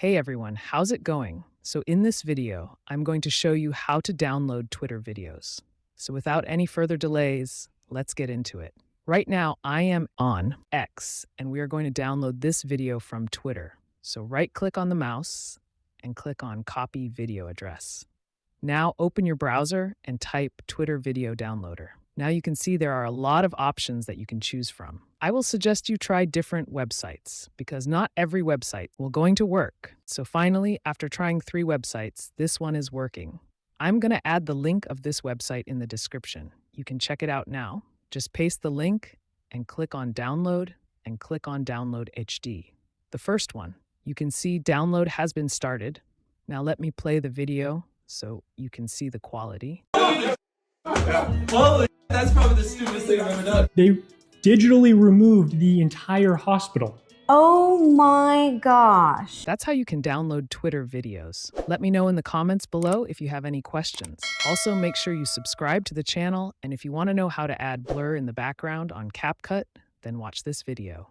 Hey everyone, how's it going? So in this video, I'm going to show you how to download Twitter videos. So without any further delays, let's get into it. Right now, I am on X, and we are going to download this video from Twitter. So right-click on the mouse and click on Copy Video Address. Now open your browser and type Twitter Video Downloader. Now you can see there are a lot of options that you can choose from. I will suggest you try different websites because not every website will going to work. So finally, after trying 3 websites, this one is working. I'm going to add the link of this website in the description. You can check it out now. Just paste the link and click on Download and click on Download HD. The first one, you can see download has been started. Now let me play the video so you can see the quality. Holy, that's probably the stupidest thing I've ever done. They digitally removed the entire hospital. Oh my gosh. That's how you can download Twitter videos. Let me know in the comments below if you have any questions. Also, make sure you subscribe to the channel, and if you want to know how to add blur in the background on CapCut, then watch this video.